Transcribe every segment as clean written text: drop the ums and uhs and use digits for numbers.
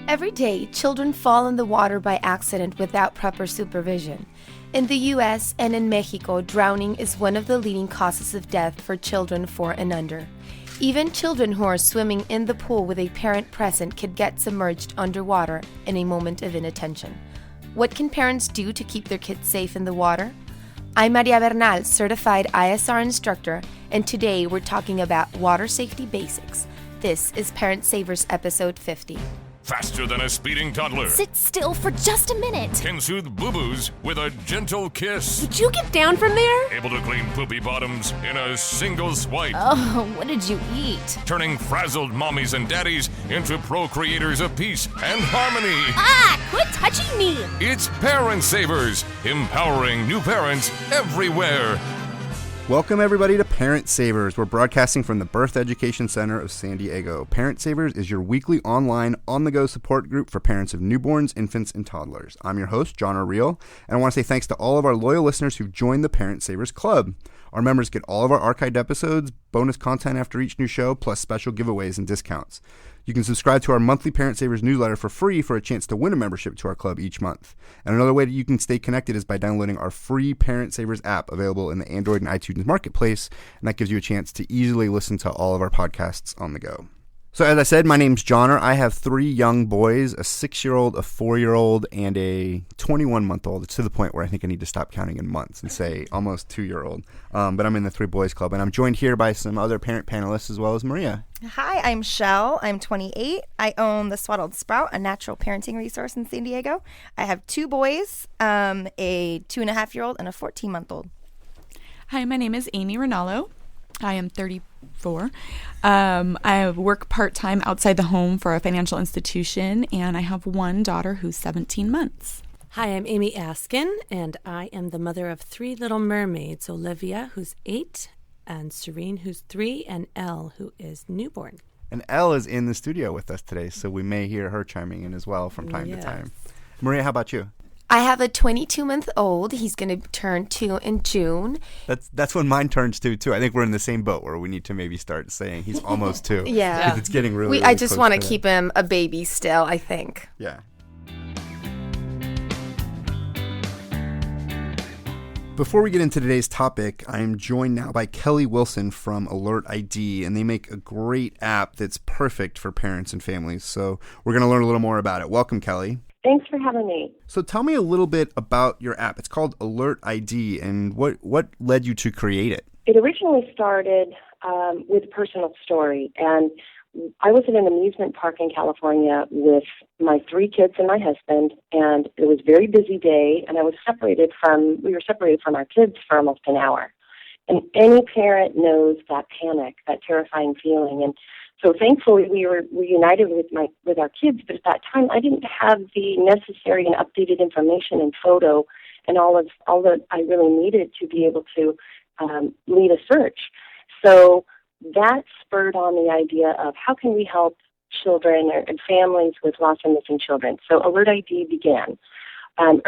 Every day, children fall in the water by accident without proper supervision. In the U.S. and in Mexico, drowning is one of the leading causes of death for children 4 and under. Even children who are swimming in the pool with a parent present could get submerged underwater in a moment of inattention. What can parents do to keep their kids safe in the water? I'm Maria Bernal, certified ISR instructor, and today we're talking about water safety basics. This is Parent Savers episode 50. Faster than a speeding toddler. Sit still for just a minute. Can soothe boo-boos with a gentle kiss. Would you get down from there? Able to clean poopy bottoms in a single swipe. Oh, what did you eat? Turning frazzled mommies and daddies into procreators of peace and harmony. Ah, quit touching me. It's Parent Savers, empowering new parents everywhere. Welcome, everybody, to Parent Savers. We're broadcasting from the Birth Education Center of San Diego. Parent Savers is your weekly online, on-the-go support group for parents of newborns, infants, and toddlers. I'm your host, John O'Real, and I want to say thanks to all of our loyal listeners who've joined the Parent Savers Club. Our members get all of our archived episodes, bonus content after each new show, plus special giveaways and discounts. You can subscribe to our monthly Parent Savers newsletter for free for a chance to win a membership to our club each month. And another way that you can stay connected is by downloading our free Parent Savers app available in the Android and iTunes marketplace, and that gives you a chance to easily listen to all of our podcasts on the go. So as I said, my name's Johnner. I have 3 young boys, a 6-year-old, a 4-year-old, and a 21-month-old. It's to the point where I think I need to stop counting in months and say almost 2-year-old. But I'm in the 3 Boys Club, and I'm joined here by some other parent panelists as well as Maria. Hi, I'm Shell. I'm 28. I own the Swaddled Sprout, a natural parenting resource in San Diego. I have 2 boys, a 2.5-year-old and a 14-month-old. Hi, my name is Amy Rinaldo. I am 34. I work part-time outside the home for a financial institution, and I have 1 daughter who's 17 months. Hi, I'm Amy Askin, and I am the mother of 3 little mermaids, Olivia, who's 8, and Serene, who's 3, and Elle, who is newborn. And Elle is in the studio with us today, so we may hear her chiming in as well from time to time. Maria, how about you? I have a 22-month-old. He's going to turn 2 in June. That's when mine turns 2, too. I think we're in the same boat where we need to maybe start saying he's almost 2. Yeah. 'Cause it's getting really I just want to close keep him a baby still, I think. Yeah. Before we get into today's topic, I am joined now by Kelly Wilson from Alert ID, and they make a great app that's perfect for parents and families. So we're going to learn a little more about it. Welcome, Kelly. Thanks for having me. So tell me a little bit about your app. It's called Alert ID, and what led you to create it? It originally started with a personal story, and I was at an amusement park in California with my 3 kids and my husband, and it was a very busy day, and we were separated from our kids for almost an hour. And any parent knows that panic, that terrifying feeling. And so thankfully we were reunited with our kids, but at that time I didn't have the necessary and updated information and photo and all that I really needed to be able to lead a search. So that spurred on the idea of how can we help children and families with lost and missing children. So Alert ID began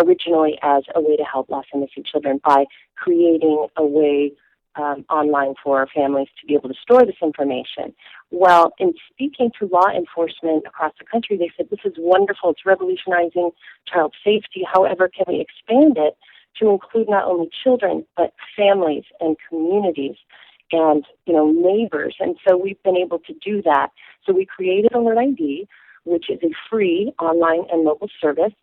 originally as a way to help lost and missing children by creating a way online for families to be able to store this information. Well, in speaking to law enforcement across the country, they said, this is wonderful, it's revolutionizing child safety. However, can we expand it to include not only children, but families and communities and, neighbors? And so we've been able to do that. So we created Alert ID, which is a free online and mobile service.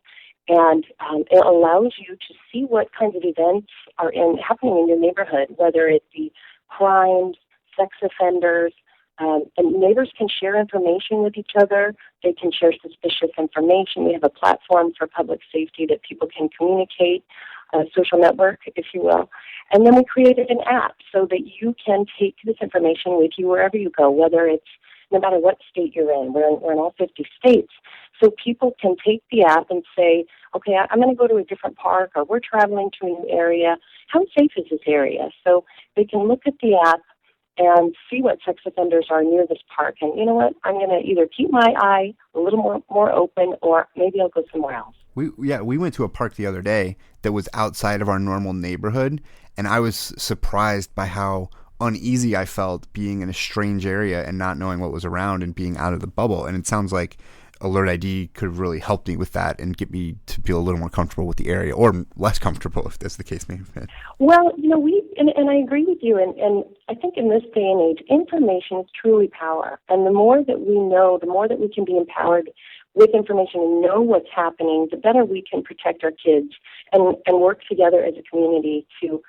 And it allows you to see what kinds of events are happening in your neighborhood, whether it be crimes, sex offenders, and neighbors can share information with each other. They can share suspicious information. We have a platform for public safety that people can communicate, a social network, if you will. And then we created an app so that you can take this information with you wherever you go, whether it's no matter what state you're in. We're in all 50 states. So people can take the app and say, okay, I'm going to go to a different park, or we're traveling to a new area. How safe is this area? So they can look at the app and see what sex offenders are near this park. And you know what? I'm going to either keep my eye a little more open, or maybe I'll go somewhere else. We went to a park the other day that was outside of our normal neighborhood, and I was surprised by how uneasy I felt being in a strange area and not knowing what was around and being out of the bubble. And it sounds like Alert ID could really help me with that and get me to feel a little more comfortable with the area, or less comfortable, if that's the case may have been. Well, and I agree with you, and I think in this day and age, information is truly power. And the more that we know, the more that we can be empowered with information and know what's happening, the better we can protect our kids and work together as a community to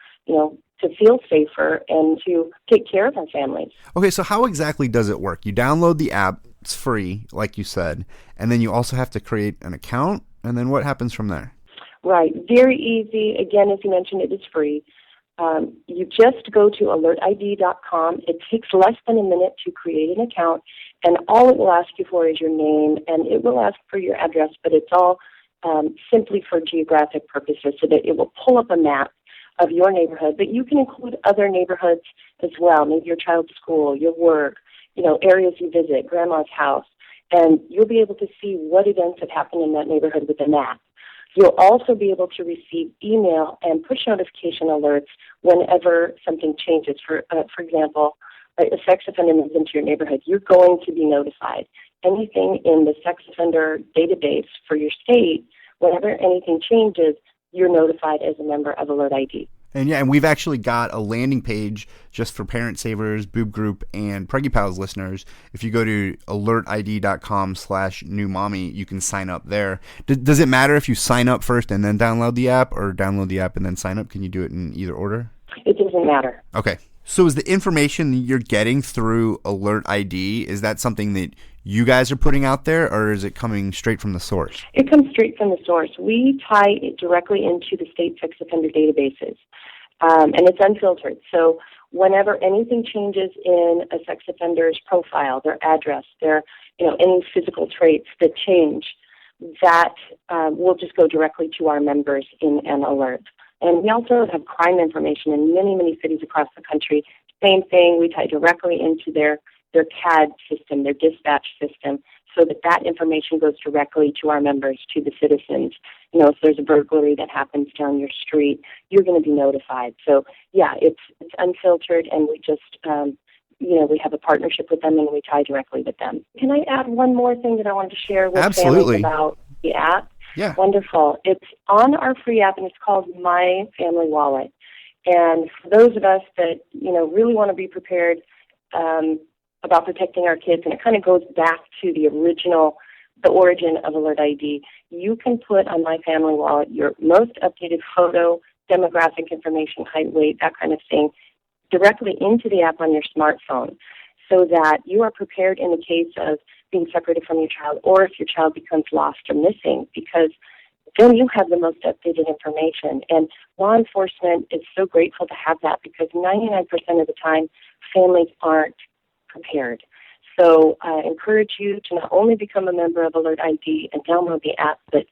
feel safer and to take care of our families. Okay, so how exactly does it work? You download the app, it's free, like you said, and then you also have to create an account, and then what happens from there? Right, very easy. Again, as you mentioned, it is free. You just go to alertid.com. It takes less than a minute to create an account, and all it will ask you for is your name, and it will ask for your address, but it's all simply for geographic purposes, so that it will pull up a map of your neighborhood, but you can include other neighborhoods as well, maybe your child's school, your work, areas you visit, grandma's house, and you'll be able to see what events have happened in that neighborhood with a map. You'll also be able to receive email and push notification alerts whenever something changes. For example, a sex offender moves into your neighborhood, you're going to be notified. Anything in the sex offender database for your state, whenever anything changes, you're notified as a member of Alert ID. And we've actually got a landing page just for Parent Savers, Boob Group, and Preggy Pals listeners. If you go to alertid.com/newmommy, you can sign up there. Does it matter if you sign up first and then download the app, or download the app and then sign up? Can you do it in either order? It doesn't matter. Okay. So is the information that you're getting through Alert ID, is that something that you guys are putting out there, or is it coming straight from the source? It comes straight from the source. We tie it directly into the state sex offender databases, and it's unfiltered. So whenever anything changes in a sex offender's profile, their address, their any physical traits that change, that will just go directly to our members in an alert. And we also have crime information in many, many cities across the country. Same thing, we tie directly into their CAD system, their dispatch system, so that information goes directly to our members, to the citizens. If there's a burglary that happens down your street, you're going to be notified. So, yeah, it's unfiltered, and we just, we have a partnership with them, and we tie directly with them. Can I add one more thing that I wanted to share with families about the app? Yeah. Wonderful. It's on our free app, and it's called My Family Wallet. And for those of us that, really want to be prepared about protecting our kids, and it kind of goes back to the origin of Alert ID, you can put on My Family Wallet your most updated photo, demographic information, height, weight, that kind of thing, directly into the app on your smartphone, so that you are prepared in the case of being separated from your child, or if your child becomes lost or missing, because then you have the most updated information. And law enforcement is so grateful to have that, because 99% of the time, families aren't prepared. So I encourage you to not only become a member of Alert ID and download the app, but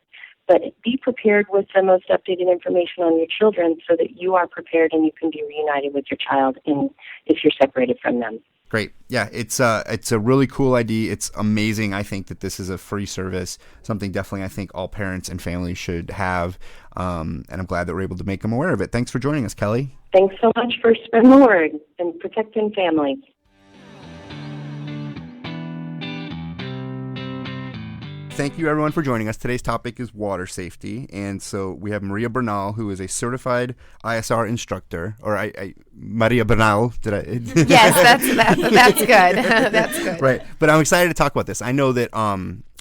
be prepared with the most updated information on your children, so that you are prepared and you can be reunited with your child if you're separated from them. Great. Yeah, it's a really cool idea. It's amazing. I think that this is a free service, something definitely I think all parents and families should have, and I'm glad that we're able to make them aware of it. Thanks for joining us, Kelly. Thanks so much for spreading the word and protecting families. Thank you, everyone, for joining us. Today's topic is water safety, and so we have Maria Bernal, who is a certified ISR instructor. Or Maria Bernal, did I? Yes, that's good. That's good. Right, but I'm excited to talk about this. I know that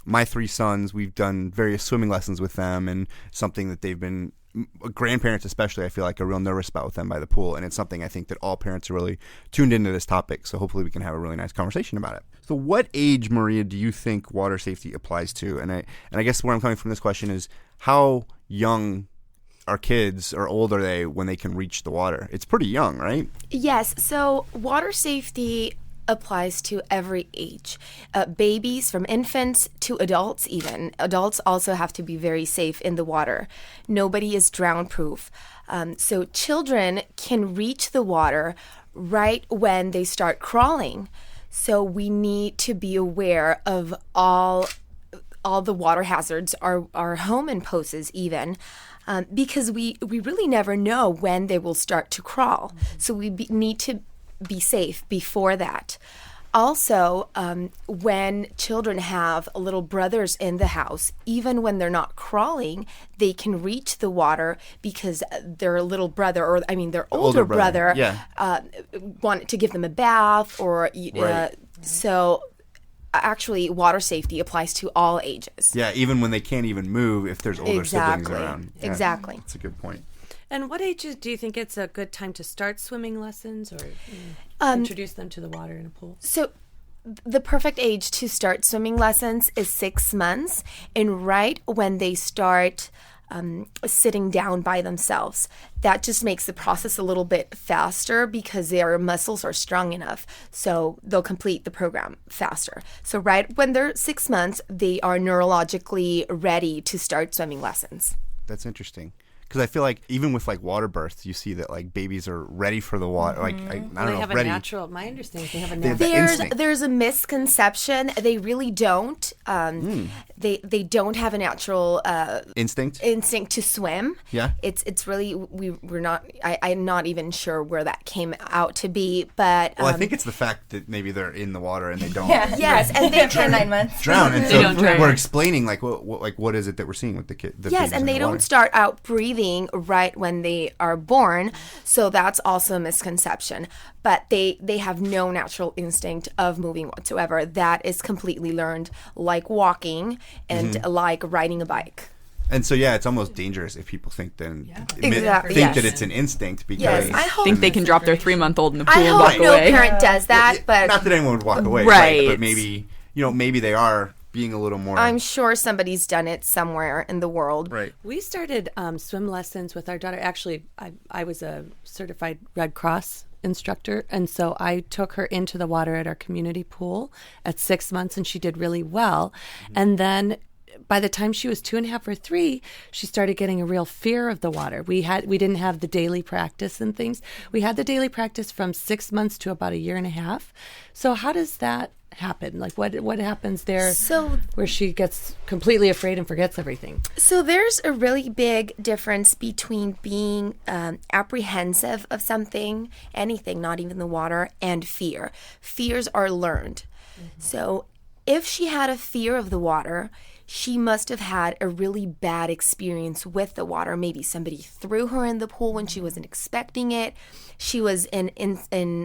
my three sons, we've done various swimming lessons with them, and something that they've been, grandparents especially, I feel like, are real nervous about with them by the pool, and it's something I think that all parents are really tuned into this topic, so hopefully we can have a really nice conversation about it. So what age, Maria, do you think water safety applies to? And I guess where I'm coming from this question is, how young are kids, or old are they when they can reach the water? It's pretty young, right? Yes, so water safety applies to every age, babies, from infants to adults even. Adults also have to be very safe in the water. Nobody is drown proof. So children can reach the water right when they start crawling. So we need to be aware of all the water hazards, our home imposes even, because we really never know when they will start to crawl. So we need to be safe before that. also, when children have little brothers in the house, even when they're not crawling, they can reach the water because their little brother, or I mean their older brother, wanted to give them a bath, or so. Actually, water safety applies to all ages. Yeah, even when they can't even move, if there's older siblings around. Yeah, exactly. That's a good point. And what ages do you think it's a good time to start swimming lessons, or introduce them to the water in a pool? So the perfect age to start swimming lessons is 6 months, and right when they start sitting down by themselves. That just makes the process a little bit faster because their muscles are strong enough, so they'll complete the program faster. So right when they're 6 months, they are neurologically ready to start swimming lessons. That's interesting. Because I feel like even with like water births, you see that like babies are ready for the water. Like I don't know, they have ready. a natural. My understanding is they have a They have natural. the instinct. There's a misconception. They really don't. They don't have a natural Instinct. instinct to swim. Yeah. It's really we're not. I'm not even sure where that came out to be, but Well, I think it's the fact that maybe they're in the water and they don't yes, and they For 9 months. drown. And They so don't drown. we're explaining like what is it that we're seeing with the kid? The yes, babies and in they the don't water. start out breathing right when they are born, so that's also a misconception. But they have no natural instinct of moving whatsoever. That is completely learned, like walking and like riding a bike. And so yeah, it's almost dangerous if people think Exactly, think yes. that it's an instinct because Yes, I hope. Think they can drop their 3-month-old in the pool I and hope walk no away. parent does that, but not that anyone would walk away, Right. But maybe maybe they are being a little more. I'm sure somebody's done it somewhere in the world. right. We started swim lessons with our daughter. Actually, I was a certified Red Cross instructor, and so I took her into the water at our community pool at 6 months, and she did really well. And then by the time she was 2.5 or 3, she started getting a real fear of the water. We didn't have the daily practice and things. We had the daily practice from 6 months to about 1.5 years. So how does that happen? Like what happens there where she gets completely afraid and forgets everything? So there's a really big difference between being apprehensive of something, anything, not even the water, and fear. Fears are learned. So if she had a fear of the water, she must have had a really bad experience with the water. Maybe somebody threw her in the pool when she wasn't expecting it. She was in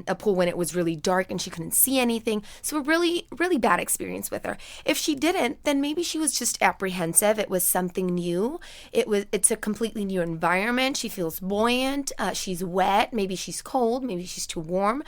a pool when it was really dark and she couldn't see anything. So a really, really bad experience with her. If she didn't, then maybe she was just apprehensive. It was something new. It's a completely new environment. She feels buoyant. She's wet. Maybe she's cold. Maybe she's too warm.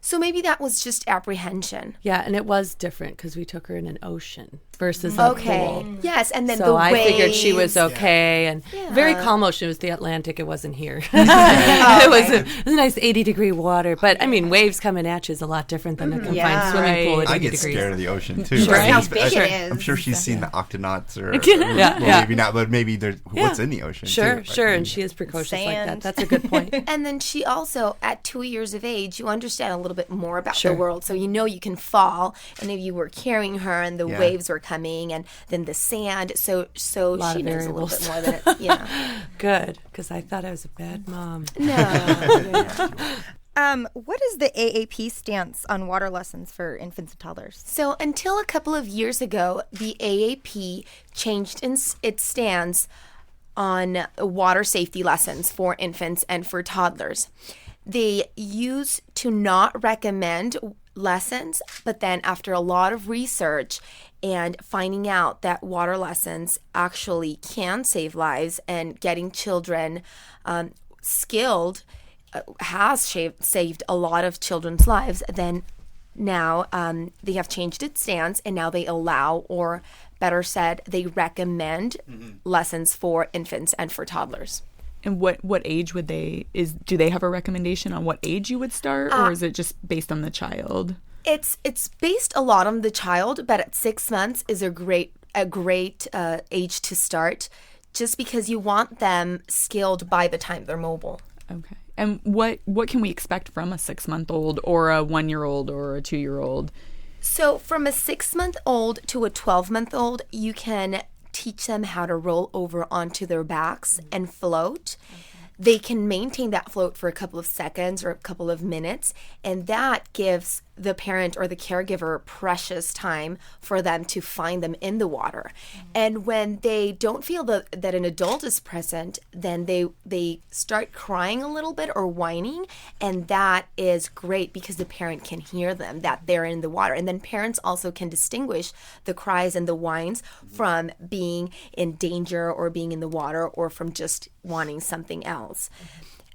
So maybe that was just apprehension. Yeah, and it was different because we took her in an ocean versus a pool. Yes, and then So the I waves. figured she was okay, and very calm ocean. It was the Atlantic. It wasn't here. It was a nice 80-degree water, but I mean, waves coming at you is a lot different than a confined swimming pool at 80 I get degrees. scared of the ocean too. Sure. Right? How big it I'm is. sure she's seen the octonauts or Yeah, yeah. maybe not, but maybe there's what's in the ocean. Sure, too. sure, and she is precocious like that. Sand. That's a good point. And then she also, at 2 years of age, you understand a little bit more about Sure. the world. So you know you can fall. And if you were carrying her and the Yeah. waves were coming and then the sand. So she knows Lot a of little variables. bit more than it. Yeah. Good, because I thought I was a bad mom. What is the AAP stance on water lessons for infants and toddlers? So until a couple of years ago, the AAP changed its stance on water safety lessons for infants and for toddlers. They used to not recommend lessons, but then after a lot of research and finding out that water lessons actually can save lives and getting children skilled has saved a lot of children's lives, then now they have changed its stance and now they allow, or better said, they recommend lessons for infants and for toddlers. And what age would do they have a recommendation on what age you would start, or is it just based on the child? It's based a lot on the child, but at 6 months is a great age to start, just because you want them skilled by the time they're mobile. Okay. And what can we expect from a 6-month-old or a 1-year-old or a 2-year-old? So from a 6-month-old to a 12-month-old, you can teach them how to roll over onto their backs and float. They can maintain that float for a couple of seconds or a couple of minutes, and that gives the parent or the caregiver precious time for them to find them in the water. And when they don't feel that an adult is present, then they start crying a little bit or whining, and that is great because the parent can hear them, that they're in the water. And then parents also can distinguish the cries and the whines from being in danger or being in the water or from just wanting something else.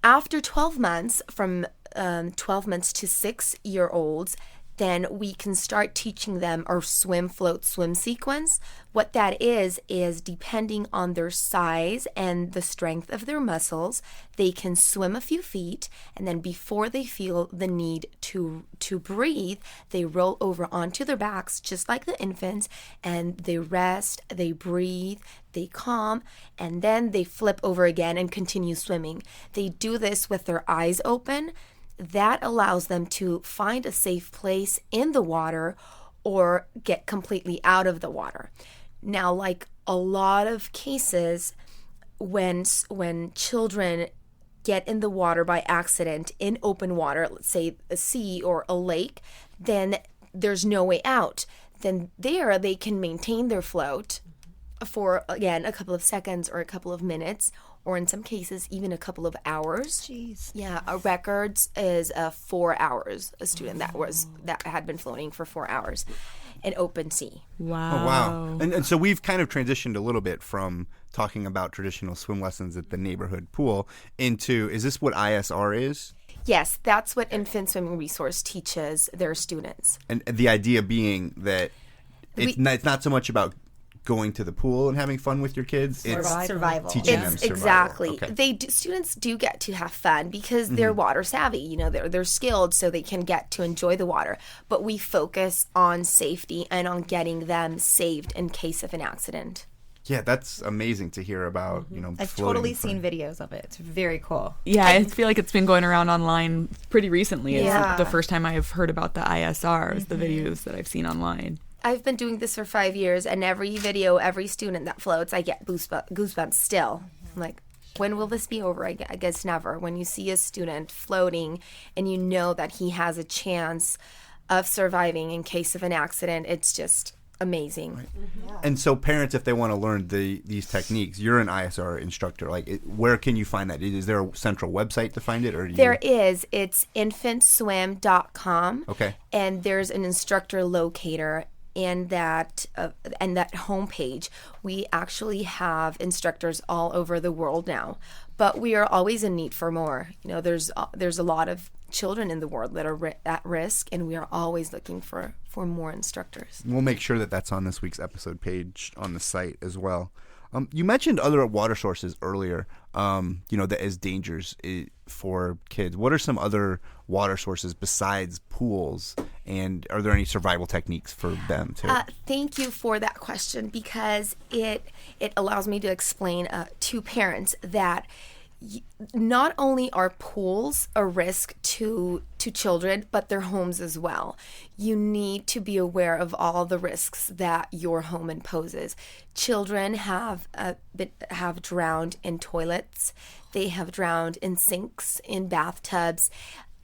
After 12 months, from 12 months to 6-year-olds, then we can start teaching them our swim, float, swim sequence. What that is depending on their size and the strength of their muscles, they can swim a few feet, and then before they feel the need to breathe, they roll over onto their backs just like the infants, and they rest, they breathe, they calm, and then they flip over again and continue swimming. They do this with their eyes open. That allows them to find a safe place in the water or get completely out of the water. Now, like a lot of cases, when children get in the water by accident in open water, let's say a sea or a lake, then there's no way out. Then there they can maintain their float for, again, a couple of seconds or a couple of minutes, or in some cases, even a couple of hours. Jeez. Yeah, a records is 4 hours. A student that had been floating for 4 hours in open sea. Wow. Oh, wow. And so we've kind of transitioned a little bit from talking about traditional swim lessons at the neighborhood pool into, is this what ISR is? Yes, that's what Infant Swimming Resource teaches their students. And the idea being that it's not so much about going to the pool and having fun with your kids. It's Survival. teaching them survival. Exactly. Okay. Students do get to have fun because they're water savvy. You know, they're skilled, so they can get to enjoy the water. But we focus on safety and on getting them saved in case of an accident. Yeah, that's amazing to hear about, I've floating totally for- seen videos of it. It's very cool. Yeah, I feel like it's been going around online pretty recently. It's Yeah. the first time I've heard about the ISR is the videos that I've seen online. I've been doing this for 5 years, and every video, every student that floats, I get goosebumps still. I'm like, when will this be over? I guess never. When you see a student floating and you know that he has a chance of surviving in case of an accident, it's just amazing. Right. And so parents, if they want to learn these techniques, you're an ISR instructor. Where can you find that? Is there a central website to find it? Or There is. It's infantswim.com. Okay. And there's an instructor locator. And that homepage, we actually have instructors all over the world now, but we are always in need for more. There's a lot of children in the world that are at risk, and we are always looking for more instructors. We'll make sure that that's on this week's episode page on the site as well. You mentioned other water sources earlier, that as dangers for kids. What are some other water sources besides pools, and are there any survival techniques for them too? Thank you for that question, because it allows me to explain to parents that not only are pools a risk to children, but their homes as well. You need to be aware of all the risks that your home imposes. Children have drowned in toilets. They have drowned in sinks, in bathtubs,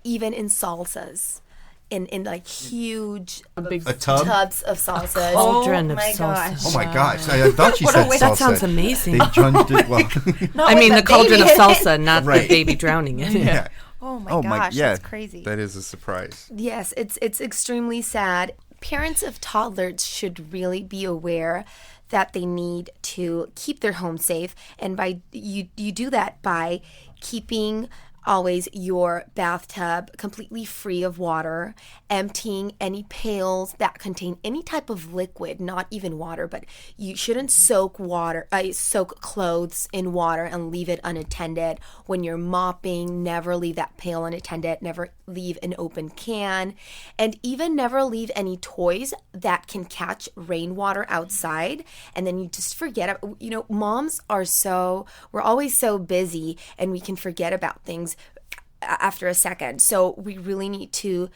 even in salsas. In like huge tubs of salsa. Cauldron of my salsa. gosh. Oh my gosh! I thought she said salsa. That sounds amazing. They plunged it. Well, I mean, the cauldron of baby in it. salsa, not Right. the baby drowning in it. yeah. Oh my gosh, that's crazy. That is a surprise. Yes, it's extremely sad. Parents of toddlers should really be aware that they need to keep their home safe, and by you do that by keeping always your bathtub completely free of water, emptying any pails that contain any type of liquid, not even water, but you shouldn't soak clothes in water and leave it unattended. When you're mopping, never leave that pail unattended, never leave an open can, and even never leave any toys that can catch rainwater outside, and then you just forget. Moms we're always so busy, and we can forget about things after a second. So we really need to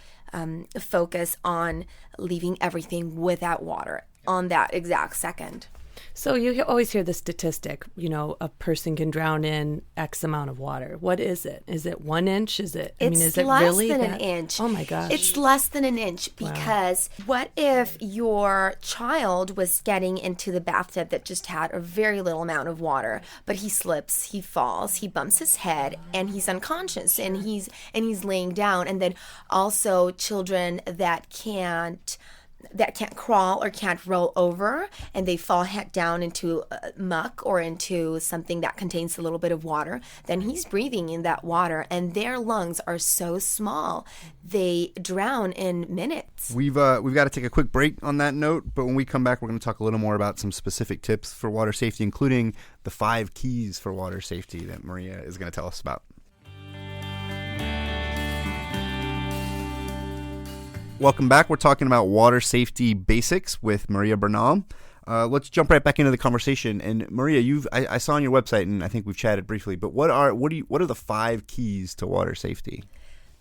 focus on leaving everything without water on that exact second. So you always hear the statistic, a person can drown in X amount of water. What is it? Is it 1 inch? Is it, is it less really than that? an inch. Oh my gosh. It's less than an inch because what if your child was getting into the bathtub that just had a very little amount of water, but he slips, he falls, he bumps his head, and he's unconscious, and he's laying down. And then also children that can't crawl or can't roll over, and they fall head down into muck or into something that contains a little bit of water, then he's breathing in that water, and their lungs are so small they drown in minutes. We've got to take a quick break on that note, but when we come back, we're going to talk a little more about some specific tips for water safety, including the 5 keys for water safety that Maria is going to tell us about. Welcome back. We're talking about water safety basics with Maria Bernal. Let's jump right back into the conversation. And Maria, I saw on your website, and I think we've chatted briefly, but what are the 5 keys to water safety?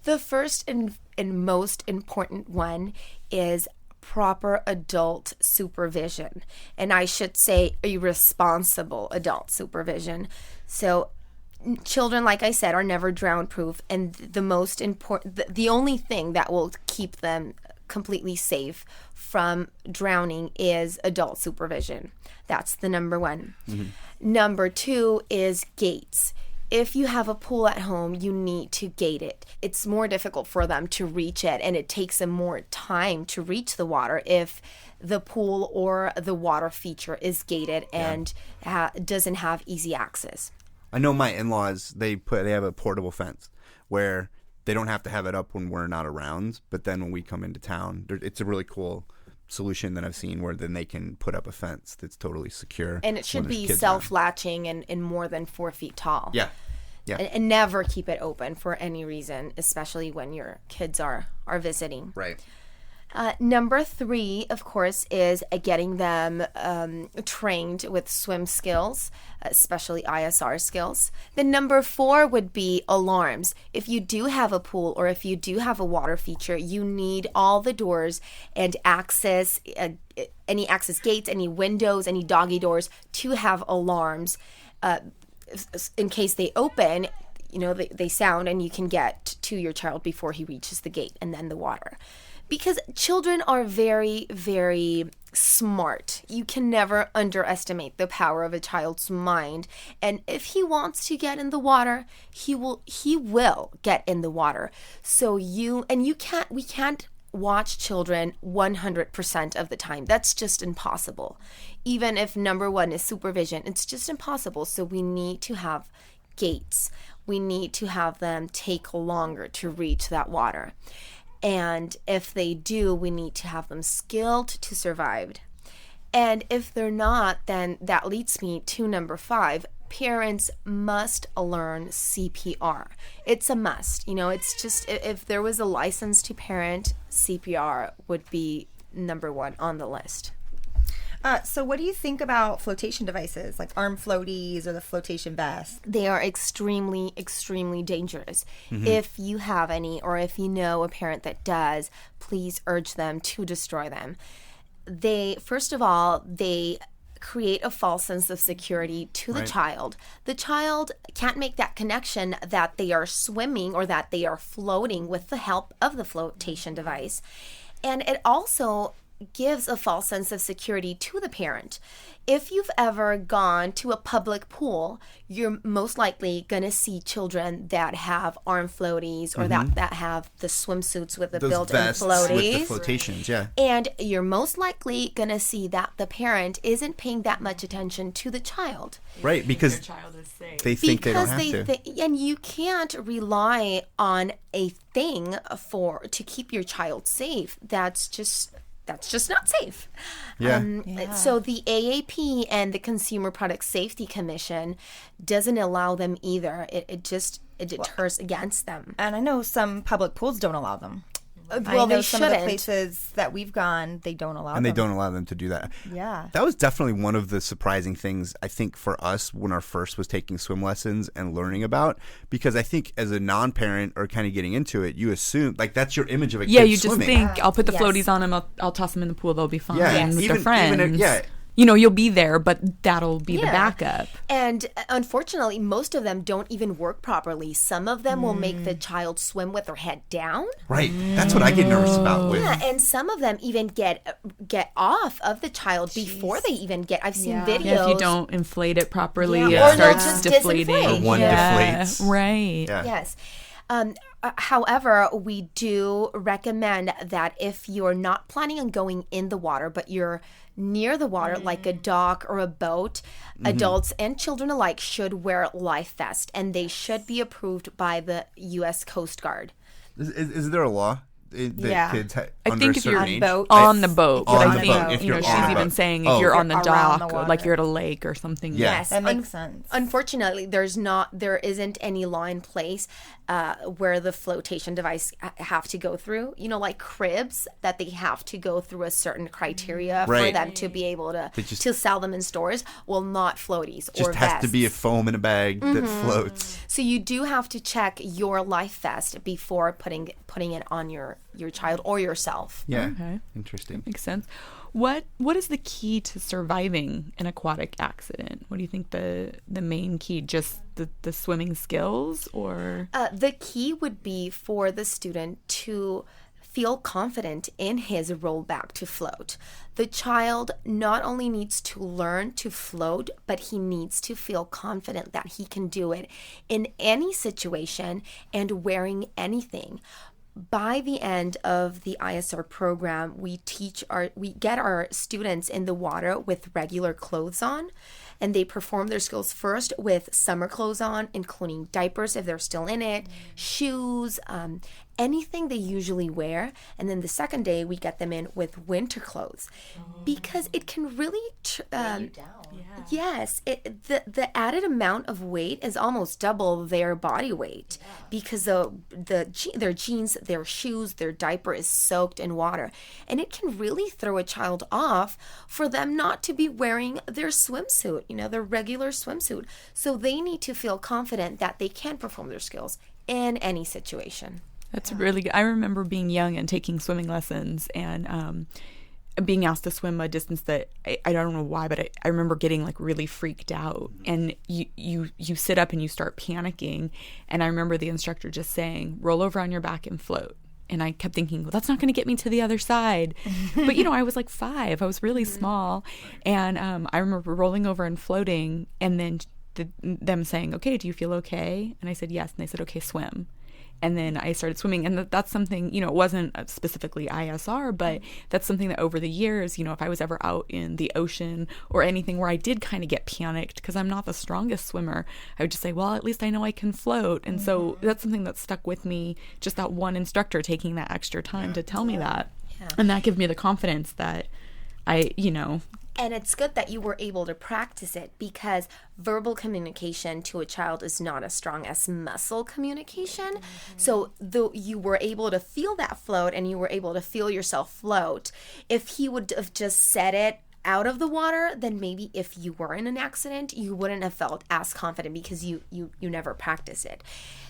The first and most important one is proper adult supervision, and I should say a responsible adult supervision. So children, like I said, are never drown proof, and the only thing that will keep them completely safe from drowning is adult supervision. That's the number one. Mm-hmm. Number 2 is gates. If you have a pool at home, you need to gate it. It's more difficult for them to reach it, and it takes them more time to reach the water if the pool or the water feature is gated and doesn't have easy access. I know my in-laws, they have a portable fence where they don't have to have it up when we're not around, but then when we come into town, it's a really cool solution that I've seen where then they can put up a fence that's totally secure. And it should be self-latching and more than 4 feet tall. Yeah. And never keep it open for any reason, especially when your kids are visiting. Right. Number 3, of course, is getting them trained with swim skills, especially ISR skills. Then number 4 would be alarms. If you do have a pool or if you do have a water feature, you need all the doors and access, any access gates, any windows, any doggy doors to have alarms in case they open. They sound and you can get to your child before he reaches the gate and then the water. Because children are very, very smart. You can never underestimate the power of a child's mind. And if he wants to get in the water, he will get in the water. So we can't watch children 100% of the time. That's just impossible. Even if number 1 is supervision, it's just impossible. So we need to have gates. We need to have them take longer to reach that water. And if they do, we need to have them skilled to survive. And if they're not, then that leads me to number 5. Parents must learn CPR. It's a must. It's just, if there was a license to parent, CPR would be number 1 on the list. So what do you think about flotation devices like arm floaties or the flotation vest? They are extremely, extremely dangerous. Mm-hmm. If you have any, or if you know a parent that does, please urge them to destroy them. First of all, they create a false sense of security to the child. The child can't make that connection that they are swimming or that they are floating with the help of the flotation device. And it also gives a false sense of security to the parent. If you've ever gone to a public pool, you're most likely going to see children that have arm floaties or that have the swimsuits with the built-in floaties. With the flotations, yeah. And you're most likely going to see that the parent isn't paying that much attention to the child. Right, because their child is safe. They think they don't have to. And you can't rely on a thing to keep your child safe. That's just not safe. Yeah. So the AAP and the Consumer Product Safety Commission doesn't allow them either. It deters against them. And I know some public pools don't allow them. Well, I know they some shouldn't. of the places that we've gone, they don't allow them. And they don't allow them to do that. Yeah. That was definitely one of the surprising things, I think, for us when our first was taking swim lessons and learning about. Because I think as a non-parent or kind of getting into it, you assume, like, that's your image of a kid Yeah, you swimming. just think, I'll put the floaties on them, I'll toss them in the pool, they'll be fine with their friends. you'll be there, but that'll be the Yeah. backup. And unfortunately, most of them don't even work properly. Some of them will make the child swim with their head down. Right. That's what I get nervous about with. Yeah, and some of them even get off of the child before they even get. I've seen videos. Yeah, if you don't inflate it properly, Yeah. it Or they'll starts just deflating. disinflate. Or one Yeah, deflates. right. Yeah. Yes. However, we do recommend that if you're not planning on going in the water, but you're near the water, like a dock or a boat, adults and children alike should wear life vests, and they should be approved by the U.S. Coast Guard. Is there a law that Yeah. kids I under think a if you're certain age? boat. on the boat, but On I the think boat, if you're she's on the even boat. saying Oh. if you're on the Around dock, the water. like you're at a lake or something. Yeah. Yes, That makes sense. Unfortunately, there isn't any law in place where the flotation device have to go through. Like cribs that they have to go through a certain criteria for Right. them to be able to They just- to sell them in stores. Well, not floaties Just or has to be a vests. foam in a bag that floats. So you do have to check your life vest before putting it on your child or yourself. Yeah. Okay. Interesting. Makes sense. What is the key to surviving an aquatic accident? What do you think the main key? Just the swimming skills, or The key would be for the student to feel confident in his rollback to float. The child not only needs to learn to float, but he needs to feel confident that he can do it in any situation and wearing anything. By the end of the ISR program, we get our students in the water with regular clothes on, and they perform their skills first with summer clothes on, including diapers if they're still in it, shoes, anything they usually wear. And then the second day, we get them in with winter clothes because it can really Yes, the added amount of weight is almost double their body weight because their jeans, their shoes, their diaper is soaked in water, and it can really throw a child off for them not to be wearing their swimsuit, their regular swimsuit. So they need to feel confident that they can perform their skills in any situation. that's really good. I remember being young and taking swimming lessons and being asked to swim a distance that I don't know why, but I remember getting like really freaked out. And you sit up and you start panicking. And I remember the instructor just saying, roll over on your back and float. And I kept thinking, well, that's not going to get me to the other side. But, I was like 5. I was really small. And I remember rolling over and floating, and then them saying, okay, do you feel okay? And I said, yes. And they said, okay, swim. And then I started swimming, and that's something, it wasn't specifically ISR, but that's something that over the years, if I was ever out in the ocean or anything where I did kind of get panicked because I'm not the strongest swimmer, I would just say, well, at least I know I can float. And so that's something that stuck with me, just that one instructor taking that extra time to tell me that. Yeah. And that gave me the confidence that And it's good that you were able to practice it because verbal communication to a child is not as strong as muscle communication. So though you were able to feel that float and you were able to feel yourself float, if he would have just said it out of the water, then maybe if you were in an accident, you wouldn't have felt as confident because you never practiced it.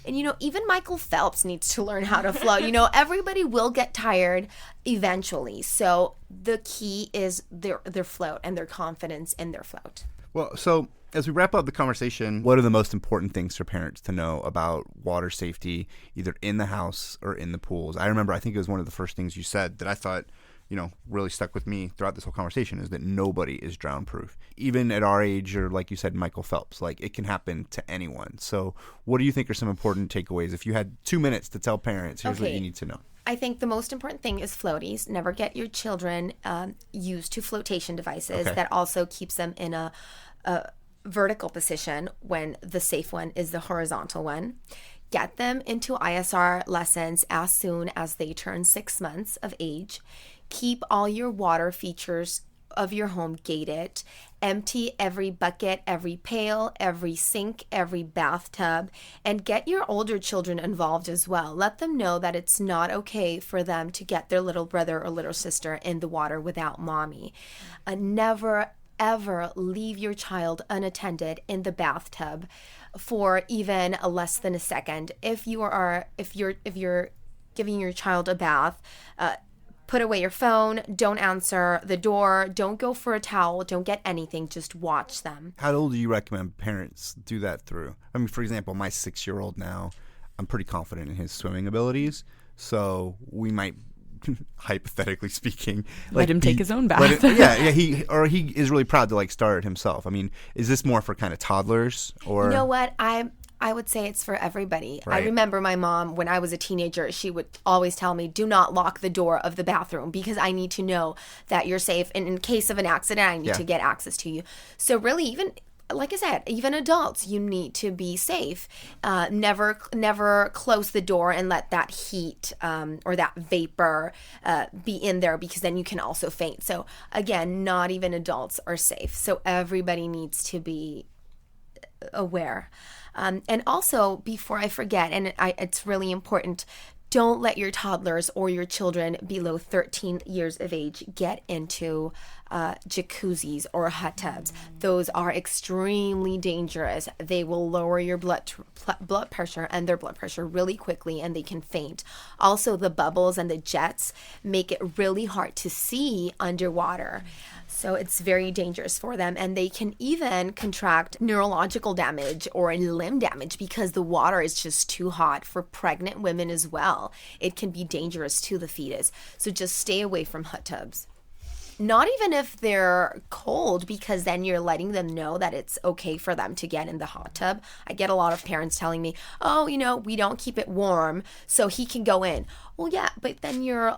And even Michael Phelps needs to learn how to float. Everybody will get tired eventually. So the key is their float and their confidence in their float. Well, so as we wrap up the conversation, what are the most important things for parents to know about water safety, either in the house or in the pools? I think it was one of the first things you said that I thought, really stuck with me throughout this whole conversation is that nobody is drown proof. Even at our age, or like you said, Michael Phelps, like it can happen to anyone. So what do you think are some important takeaways? If you had 2 minutes to tell parents, here's what you need to know. I think the most important thing is floaties. Never get your children used to flotation devices. Okay. That also keeps them in a vertical position when the safe one is the horizontal one. Get them into ISR lessons as soon as they turn 6 months of age. Keep all your water features of your home gated. Empty every bucket, every pail, every sink, every bathtub, and get your older children involved as well. Let them know that it's not okay for them to get their little brother or little sister in the water without mommy. Never ever leave your child unattended in the bathtub for even less than a second. If you're giving your child a bath, Put away your phone. Don't answer the door. Don't go for a towel. Don't get anything. Just watch them. How old do you recommend parents do that through? I mean, for example, my 6-year-old now, I'm pretty confident in his swimming abilities, so we might, hypothetically speaking, Let him take his own bath. he is really proud to like start it himself. I mean, is this more for kind of toddlers or? You know what? I would say it's for everybody. Right. I remember my mom, when I was a teenager, she would always tell me, do not lock the door of the bathroom because I need to know that you're safe. And in case of an accident, I need to get access to you. So really, even, like I said, even adults, you need to be safe. Never close the door and let that heat or that vapor be in there, because then you can also faint. So again, not even adults are safe. So everybody needs to be aware. And also, before I forget, and it's really important, don't let your toddlers or your children below 13 years of age get into jacuzzis or hot tubs. Those are extremely dangerous. They will lower your blood pressure and their blood pressure really quickly, and they can faint. Also, the bubbles and the jets make it really hard to see underwater. So it's very dangerous for them, and they can even contract neurological damage or limb damage because the water is just too hot. For pregnant women as well, it can be dangerous to the fetus. So just stay away from hot tubs. Not even if they're cold, because then you're letting them know that it's okay for them to get in the hot tub. I get a lot of parents telling me, oh, we don't keep it warm so he can go in. Well, yeah, but then you're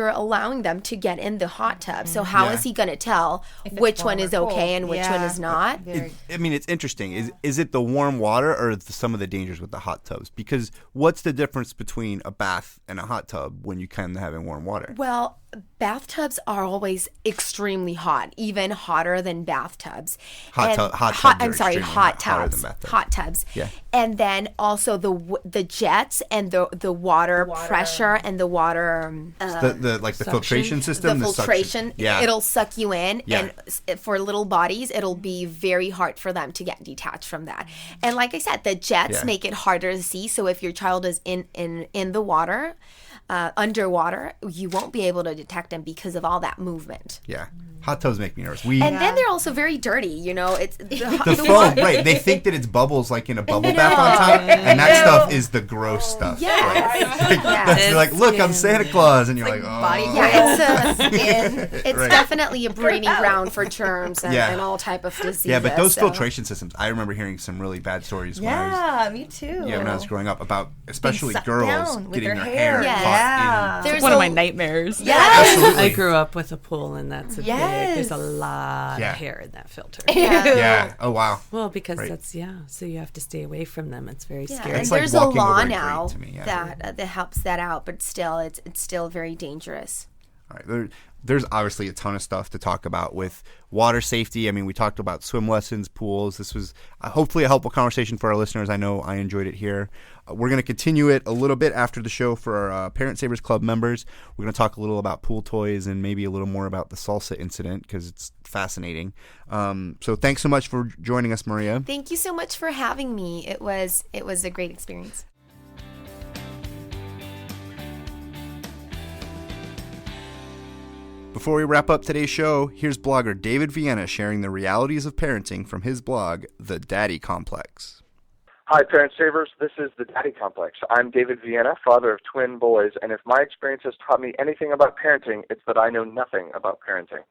allowing them to get in the hot tub. So how is he going to tell which one is okay and which one is not? It's interesting. Is it the warm water or some of the dangers with the hot tubs? Because what's the difference between a bath and a hot tub when you can have in warm water? Well, bathtubs are always extremely hot, even hotter than bathtubs. Hot tubs. Yeah. And then also the jets and the water pressure and the water the filtration system. The filtration, it'll suck you in, and for little bodies, it'll be very hard for them to get detached from that. And like I said, the jets make it harder to see. So if your child is in the water, underwater, you won't be able to detect them because of all that movement. Yeah. Hot tubs make me nervous. Then they're also very dirty. It's the foam, right? They think that it's bubbles like in a bubble bath on top, and that stuff is the gross stuff. Yeah. Like, look, I'm Santa Claus, and you're like, oh. Body it's definitely a breeding ground for germs and all type of diseases. Yeah, but those filtration systems, I remember hearing some really bad stories when me too. Yeah, when I was growing up about especially girls getting their hair caught in. It's one of my nightmares. Yeah, absolutely. I grew up with a pool, and that's a big. There's a lot of hair in that filter. Yeah. Oh wow. Well, because that's so you have to stay away from them. It's very scary. And there's a law now that helps that out, but still, it's still very dangerous. All right. There's obviously a ton of stuff to talk about with water safety. I mean, we talked about swim lessons, pools. This was hopefully a helpful conversation for our listeners. I know I enjoyed it here. We're going to continue it a little bit after the show for our Parent Savers Club members. We're going to talk a little about pool toys and maybe a little more about the salsa incident because it's fascinating. So thanks so much for joining us, Maria. Thank you so much for having me. It was a great experience. Before we wrap up today's show, here's blogger David Vienna sharing the realities of parenting from his blog, The Daddy Complex. Hi, Parent Savers. This is The Daddy Complex. I'm David Vienna, father of twin boys, and if my experience has taught me anything about parenting, it's that I know nothing about parenting.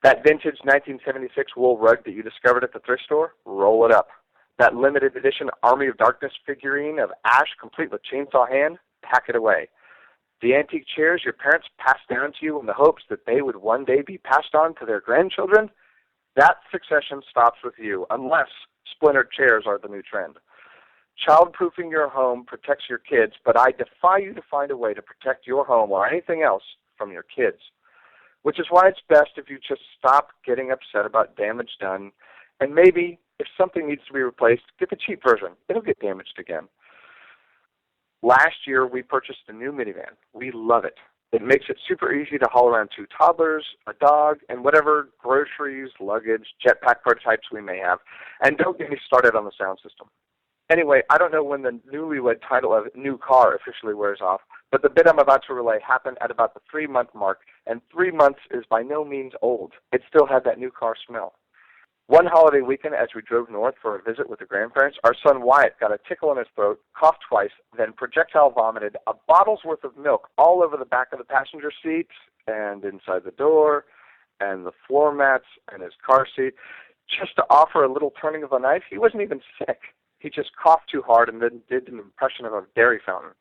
That vintage 1976 wool rug that you discovered at the thrift store, roll it up. That limited edition Army of Darkness figurine of Ash, complete with chainsaw hand, pack it away. The antique chairs your parents passed down to you in the hopes that they would one day be passed on to their grandchildren, that succession stops with you, unless splintered chairs are the new trend. Child-proofing your home protects your kids, but I defy you to find a way to protect your home or anything else from your kids, which is why it's best if you just stop getting upset about damage done, and maybe if something needs to be replaced, get the cheap version. It'll get damaged again. Last year, we purchased a new minivan. We love it. It makes it super easy to haul around 2 toddlers, a dog, and whatever groceries, luggage, jetpack prototypes we may have. And don't get me started on the sound system. Anyway, I don't know when the newlywed title of new car officially wears off, But the bit I'm about to relay happened at about the 3-month mark, and 3 months is by no means old. It still had that new car smell. One holiday weekend, as we drove north for a visit with the grandparents, our son Wyatt got a tickle in his throat, coughed twice, then projectile vomited a bottle's worth of milk all over the back of the passenger seat and inside the door and the floor mats and his car seat. Just to offer a little turning of a knife, he wasn't even sick. He just coughed too hard and then did an impression of a dairy fountain.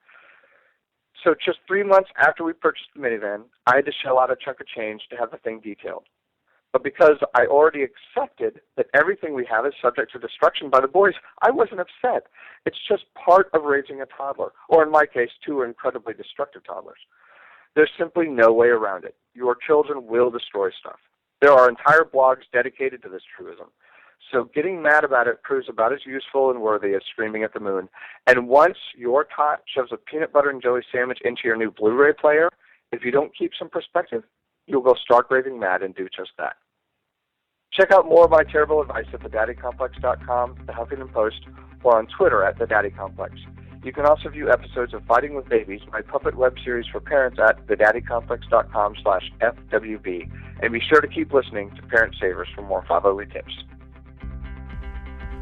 So just 3 months after we purchased the minivan, I had to shell out a chunk of change to have the thing detailed. But because I already accepted that everything we have is subject to destruction by the boys, I wasn't upset. It's just part of raising a toddler, or in my case, 2 incredibly destructive toddlers. There's simply no way around it. Your children will destroy stuff. There are entire blogs dedicated to this truism. So getting mad about it proves about as useful and worthy as screaming at the moon. And once your tot shoves a peanut butter and jelly sandwich into your new Blu-ray player, if you don't keep some perspective, you'll go stark raving mad and do just that. Check out more of my terrible advice at thedaddycomplex.com, the Huffington Post, or on Twitter at thedaddycomplex. You can also view episodes of Fighting with Babies, my puppet web series for parents, at thedaddycomplex.com/FWB. And be sure to keep listening to Parent Savers for more fatherly tips.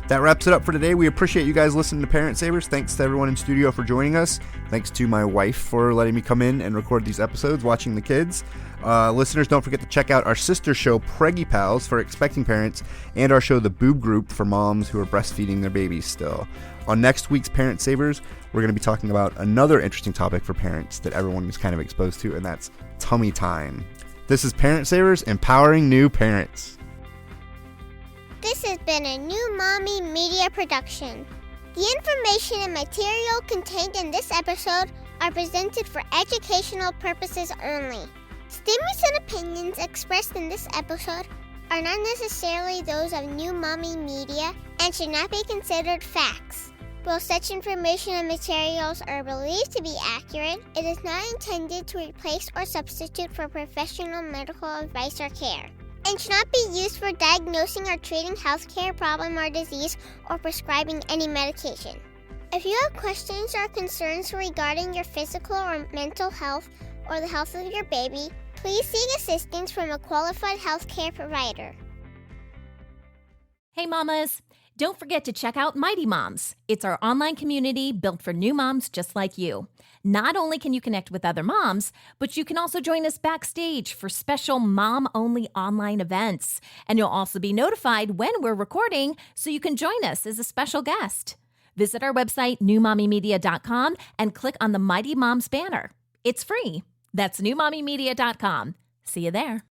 That wraps it up for today. We appreciate you guys listening to Parent Savers. Thanks to everyone in studio for joining us. Thanks to my wife for letting me come in and record these episodes, watching the kids. Listeners, don't forget to check out our sister show, Preggy Pals, for expecting parents, and our show, The Boob Group, for moms who are breastfeeding their babies still. On next week's Parent Savers, we're going to be talking about another interesting topic for parents that everyone is kind of exposed to, and that's tummy time. This is Parent Savers, empowering new parents. This has been a New Mommy Media production. The information and material contained in this episode are presented for educational purposes only. Statements and opinions expressed in this episode are not necessarily those of New Mommy Media and should not be considered facts. While such information and materials are believed to be accurate, it is not intended to replace or substitute for professional medical advice or care, and should not be used for diagnosing or treating healthcare problem or disease or prescribing any medication. If you have questions or concerns regarding your physical or mental health or the health of your baby, please seek assistance from a qualified healthcare provider. Hey mamas, don't forget to check out Mighty Moms. It's our online community built for new moms just like you. Not only can you connect with other moms, but you can also join us backstage for special mom-only online events. And you'll also be notified when we're recording so you can join us as a special guest. Visit our website, newmommymedia.com, and click on the Mighty Moms banner. It's free. That's newmommymedia.com. See you there.